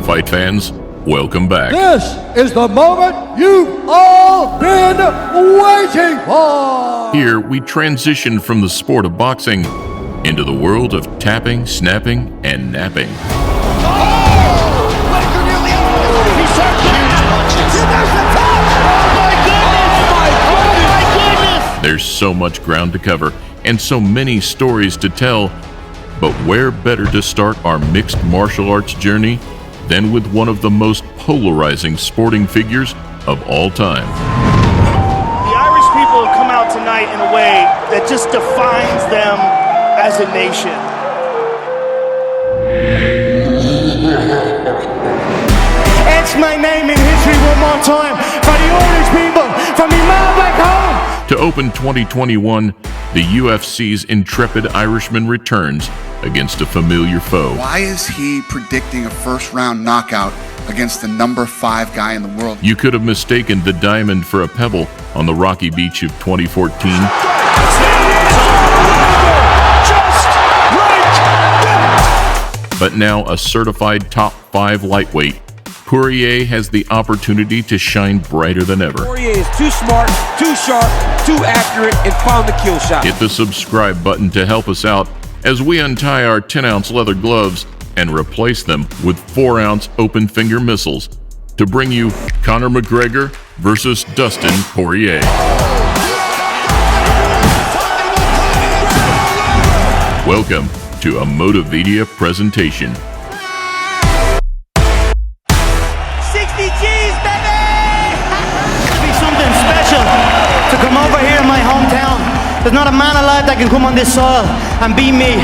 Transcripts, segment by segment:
Fight fans, welcome back. This is the moment you've all been waiting for! Here, we transition from the sport of boxing into the world of tapping, snapping, and napping. There's so much ground to cover and so many stories to tell, but where better to start our mixed martial arts journey than with one of the most polarizing sporting figures of all time. The Irish people have come out tonight in a way that just defines them as a nation. Etch my name in history one more time for the Irish people, from me man back home. To open 2021, the UFC's intrepid Irishman returns against a familiar foe. Why is he predicting a first-round knockout against the number 5 guy in the world? You could have mistaken the diamond for a pebble on the rocky beach of 2014. But now a certified top 5 lightweight, Poirier has the opportunity to shine brighter than ever. Poirier is too smart, too sharp, too accurate, and found the kill shot. Hit the subscribe button to help us out as we untie our 10-ounce leather gloves and replace them with 4-ounce open finger missiles to bring you Conor McGregor versus Dustin Poirier. Welcome to a Motivedia presentation. 60 G's, baby! It'll be something special to come over here in my hometown. There's not a man alive that can come on this soil and beat me.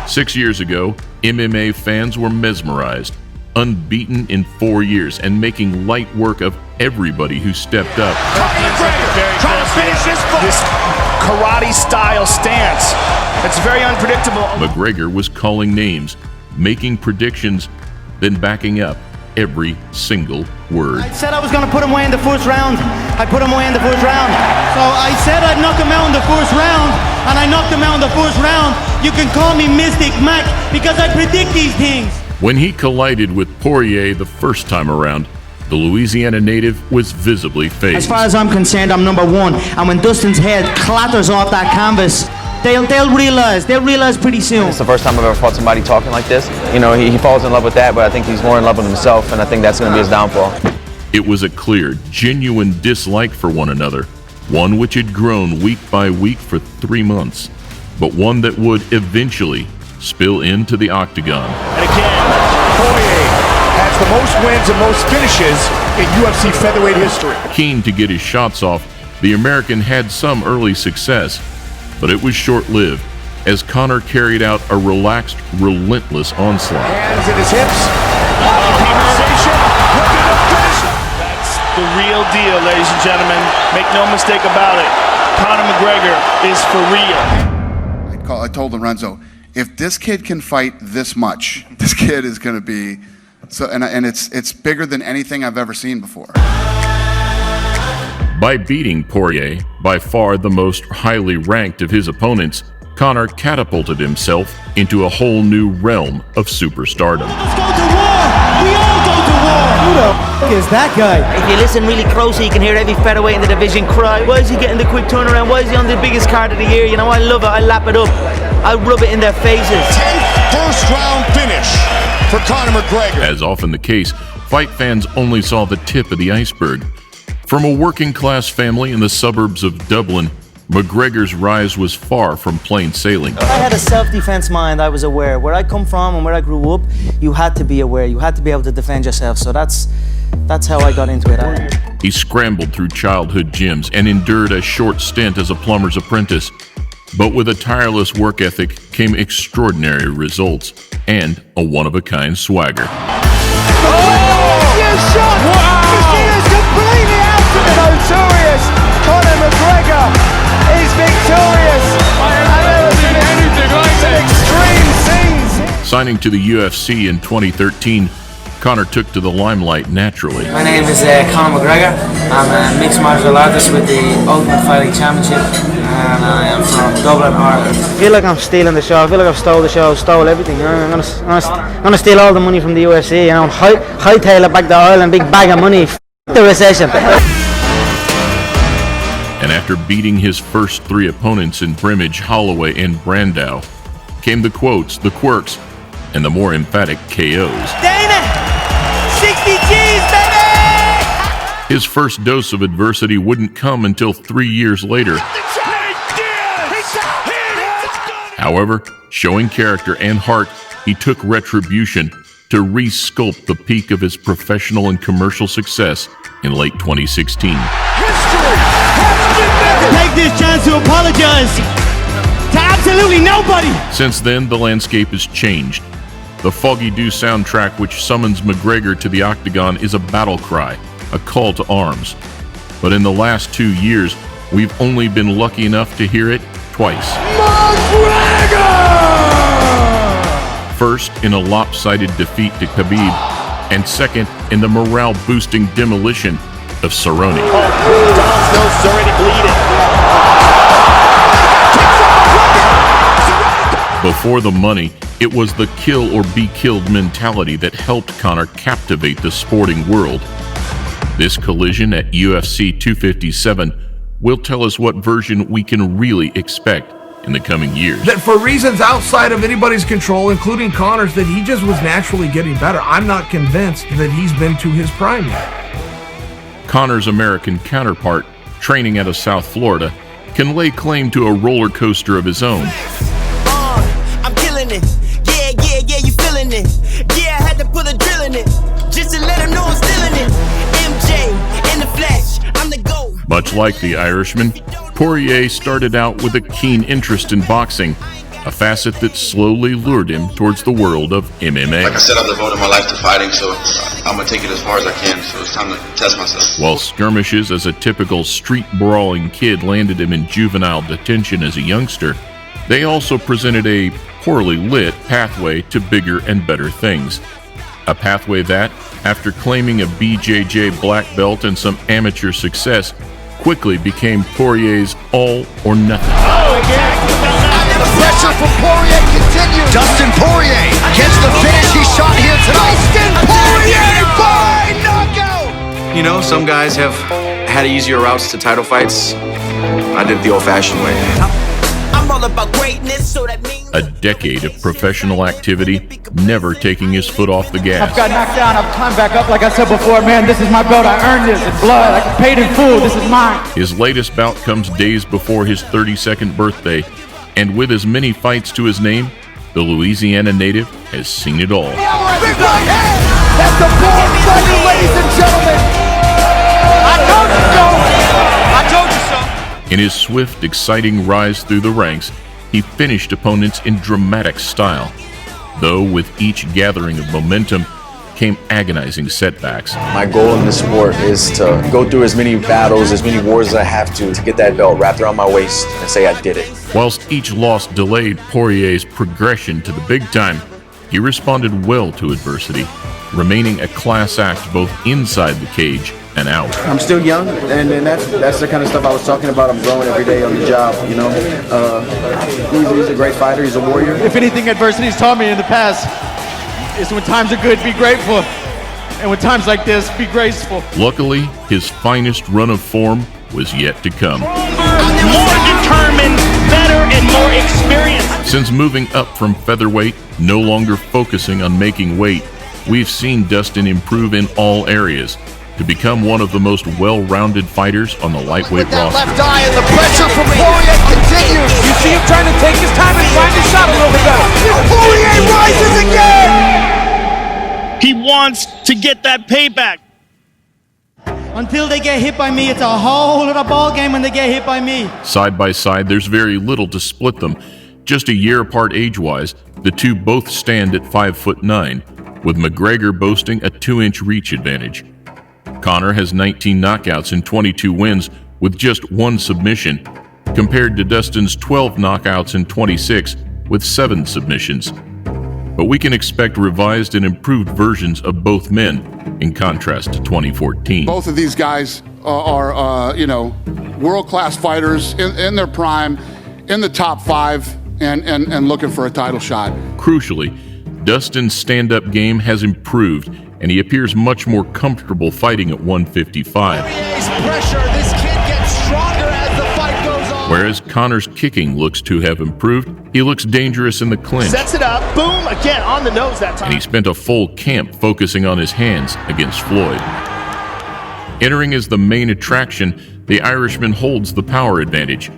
6 years ago, MMA fans were mesmerized, unbeaten in 4 years, and making light work of everybody who stepped up. Trying to finish this karate-style stance. It's very unpredictable. McGregor was calling names, making predictions, then backing up every single word. I said I was going to put him away in the first round. I put him away in the first round. So I said I'd knock him out in the first round, and I knocked him out in the first round. You can call me Mystic Mac because I predict these things. When he collided with Poirier the first time around, the Louisiana native was visibly fazed. As far as I'm concerned, I'm number 1. And when Dustin's head clatters off that canvas, they'll realize pretty soon. It's the first time I've ever fought somebody talking like this. You know, he falls in love with that, but I think he's more in love with himself, and I think that's going to be his downfall. It was a clear, genuine dislike for one another, one which had grown week by week for 3 months, but one that would eventually spill into the octagon. And again, Poirier has the most wins and most finishes in UFC featherweight history. Keen to get his shots off, the American had some early success, but it was short-lived as Conor carried out a relaxed, relentless onslaught. Hands in his hips. That's the real deal, ladies and gentlemen. Make no mistake about it. Conor McGregor is for real. I told Lorenzo, if this kid can fight this much, this kid is going to be so, and it's bigger than anything I've ever seen before. By beating Poirier, by far the most highly ranked of his opponents, Conor catapulted himself into a whole new realm of superstardom. Let's go to war! We all go to war! Who the f*** is that guy? If you listen really closely, you can hear every featherweight in the division cry, why is he getting the quick turnaround? Why is he on the biggest card of the year? You know, I love it. I lap it up. I rub it in their faces. 10th first-round finish for Conor McGregor. As often the case, fight fans only saw the tip of the iceberg. From a working-class family in the suburbs of Dublin, McGregor's rise was far from plain sailing. I had a self-defense mind. I was aware. Where I come from and where I grew up, you had to be aware. You had to be able to defend yourself. So that's how I got into it. He scrambled through childhood gyms and endured a short stint as a plumber's apprentice. But with a tireless work ethic came extraordinary results and a one-of-a-kind swagger. Shot! Wow! Christina's completely out of the notorious Conor McGregor is victorious. I have never seen anything like that. Extreme scenes. Signing to the UFC in 2013, Conor took to the limelight naturally. My name is Conor McGregor. I'm a mixed martial artist with the Ultimate Fighting Championship. and I am from Dublin, Ireland. I feel like I'm stealing the show. I feel like I've stole the show, stole everything. I'm gonna steal all the money from the UFC. Hightail it back to Ireland, big bag of money. The recession. And after beating his first 3 opponents in Brimage, Holloway, and Brandau, came the quotes, the quirks, and the more emphatic KOs. Dana, 60 G's, baby! His first dose of adversity wouldn't come until 3 years later. However, showing character and heart, he took retribution to re-sculpt the peak of his professional and commercial success in late 2016. Take this chance to apologize to absolutely nobody. Since then, the landscape has changed. The Foggy Dew soundtrack, which summons McGregor to the octagon, is a battle cry, a call to arms. But in the last 2 years, we've only been lucky enough to hear it twice. McGregor! First, in a lopsided defeat to Khabib, and second, in the morale-boosting demolition of Cerrone. Before the money, it was the kill or be killed mentality that helped Conor captivate the sporting world. This collision at UFC 257 will tell us what version we can really expect in the coming years. That for reasons outside of anybody's control, including Conor's, that he just was naturally getting better. I'm not convinced that he's been to his prime yet. Conor's American counterpart, training out of South Florida, can lay claim to a roller coaster of his own. I'm killing it. Yeah, you feeling it. Yeah, I had to put a drill in it just to let him know I'm still in it. MJ in the flesh, I'm the GOAT. Much like the Irishman, Poirier started out with a keen interest in boxing, a facet that slowly lured him towards the world of MMA. Like I said, I've devoted my life to fighting, so I'm going to take it as far as I can, so it's time to test myself. While skirmishes as a typical street-brawling kid landed him in juvenile detention as a youngster, they also presented a poorly lit pathway to bigger and better things. A pathway that, after claiming a BJJ black belt and some amateur success, quickly became Poirier's all or nothing. The pressure from Poirier continues. Dustin Poirier gets the finish he shot here tonight. Dustin Poirier by knockout! You know, some guys have had easier routes to title fights. I did it the old-fashioned way. I'm all about greatness, so that means A decade of professional activity, never taking his foot off the gas. I've got knocked down, I've climbed back up. Like I said before, man, this is my belt. I earned this in blood. I paid in full. This is mine. His latest bout comes days before his 32nd birthday, and with as many fights to his name, the Louisiana native has seen it all. Big right hand! That's the fourth fighter, ladies and gentlemen! I told you so! I told you so! In his swift, exciting rise through the ranks, he finished opponents in dramatic style, though with each gathering of momentum came agonizing setbacks. My goal in this sport is to go through as many battles, as many wars as I have to get that belt wrapped around my waist and say I did it. Whilst each loss delayed Poirier's progression to the big time, he responded well to adversity, remaining a class act both inside the cage and out. I'm still young, and that's the kind of stuff I was talking about. I'm growing every day on the job, you know. He's a great fighter. He's a warrior. If anything adversity's taught me in the past is when times are good, be grateful. And when times like this, be graceful. Luckily, his finest run of form was yet to come. more determined, better, and more experienced. Since moving up from featherweight, no longer focusing on making weight, we've seen Dustin improve in all areas to become one of the most well-rounded fighters on the lightweight roster. Left eye and the pressure from Poirier continues. You see him trying to take his time and find his shot a little bit better. Poirier rises again! He wants to get that payback. Until they get hit by me, it's a whole other ball game when they get hit by me. Side by side, there's very little to split them. Just a year apart age-wise, the two both stand at 5'9", with McGregor boasting a 2-inch reach advantage. Conor has 19 knockouts and 22 wins with just one submission, compared to Dustin's 12 knockouts and 26 with 7 submissions. But we can expect revised and improved versions of both men, in contrast to 2014. Both of these guys are world-class fighters in their prime, in the top 5, and looking for a title shot. Crucially, Dustin's stand-up game has improved, and he appears much more comfortable fighting at 155. Pressure. This kid gets stronger as the fight goes on. Whereas Conor's kicking looks to have improved, he looks dangerous in the clinch. Sets it up. Boom. Again, on the nose that time. And he spent a full camp focusing on his hands against Floyd. Entering as the main attraction, the Irishman holds the power advantage.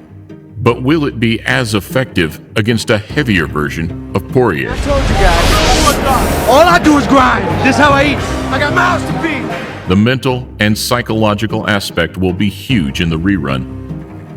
But will it be as effective against a heavier version of Poirier? I told you guys, all I do is grind. This is how I eat. I got mouths to feed. The mental and psychological aspect will be huge in the rerun.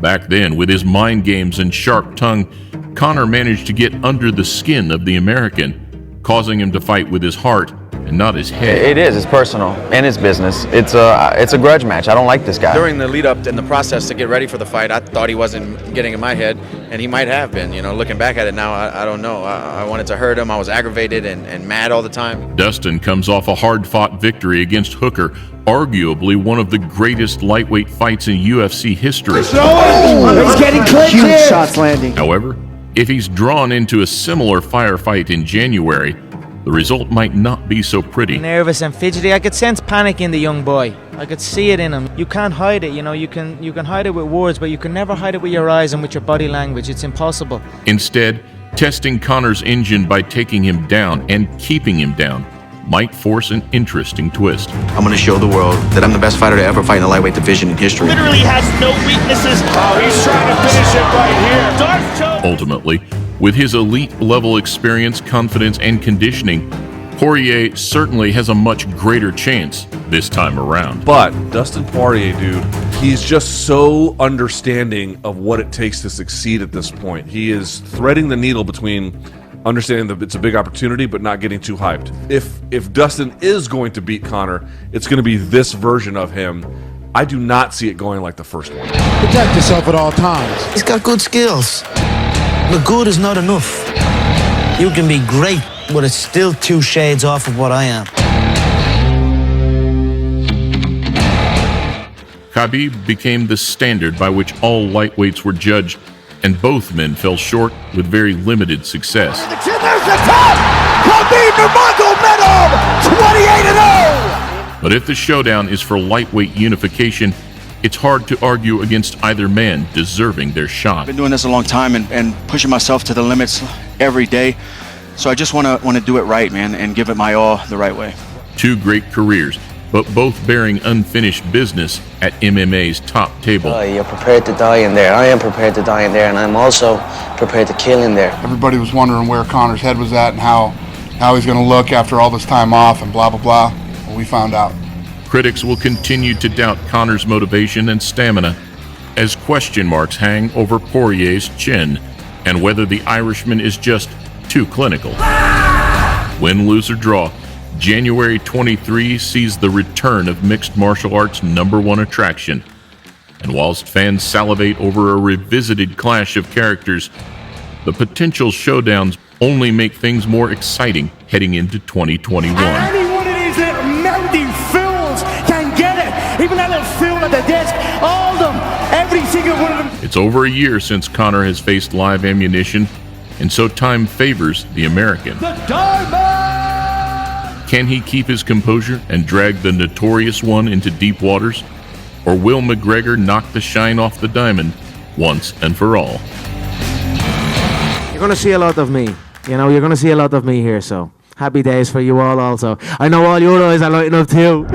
Back then, with his mind games and sharp tongue, Conor managed to get under the skin of the American, causing him to fight with his heart and not his head. It is. It's personal and it's business. It's a grudge match. I don't like this guy. During the lead up and the process to get ready for the fight, I thought he wasn't getting in my head, and he might have been. Looking back at it now, I don't know. I wanted to hurt him. I was aggravated and mad all the time. Dustin comes off a hard-fought victory against Hooker, arguably one of the greatest lightweight fights in UFC history. He's getting clinched. Huge shots landing. However, if he's drawn into a similar firefight in January, the result might not be so pretty. Nervous and fidgety. I could sense panic in the young boy. I could see it in him. You can't hide it, you can hide it with words, but you can never hide it with your eyes and with your body language. It's impossible. Instead, testing Conor's engine by taking him down and keeping him down might force an interesting twist. I'm going to show the world that I'm the best fighter to ever fight in the lightweight division in history. Literally has no weaknesses. Oh, he's trying to finish it right here. Ultimately, with his elite-level experience, confidence, and conditioning, Poirier certainly has a much greater chance this time around. But Dustin Poirier, dude, he's just so understanding of what it takes to succeed at this point. He is threading the needle between understanding that it's a big opportunity but not getting too hyped. If Dustin is going to beat Conor, it's going to be this version of him. I do not see it going like the first one. Protect yourself at all times. He's got good skills. But good is not enough. You can be great, but it's still 2 shades off of what I am. Khabib became the standard by which all lightweights were judged, and both men fell short with very limited success. There's the top! Khabib Nurmagomedov, 28-0! But if the showdown is for lightweight unification, it's hard to argue against either man deserving their shot. I've been doing this a long time and pushing myself to the limits every day. So I just want to do it right, man, and give it my all the right way. 2 great careers, but both bearing unfinished business at MMA's top table. You're prepared to die in there. I am prepared to die in there, and I'm also prepared to kill in there. Everybody was wondering where Conor's head was at and how he's going to look after all this time off and blah, blah, blah. Well, we found out. Critics will continue to doubt Conor's motivation and stamina as question marks hang over Poirier's chin and whether the Irishman is just too clinical. Win, lose, or draw, January 23 sees the return of mixed martial arts' #1 attraction. And whilst fans salivate over a revisited clash of characters, the potential showdowns only make things more exciting heading into 2021. Any one of these little melody fills can get it. Even that little fill at the desk, all of them, every single one of them. It's over a year since Conor has faced live ammunition, and so time favors the American. The diamond! Can he keep his composure and drag the notorious one into deep waters? Or will McGregor knock the shine off the diamond once and for all? You're going to see a lot of me. You're going to see a lot of me here, so happy days for you all also. I know all your eyes are lighting up too.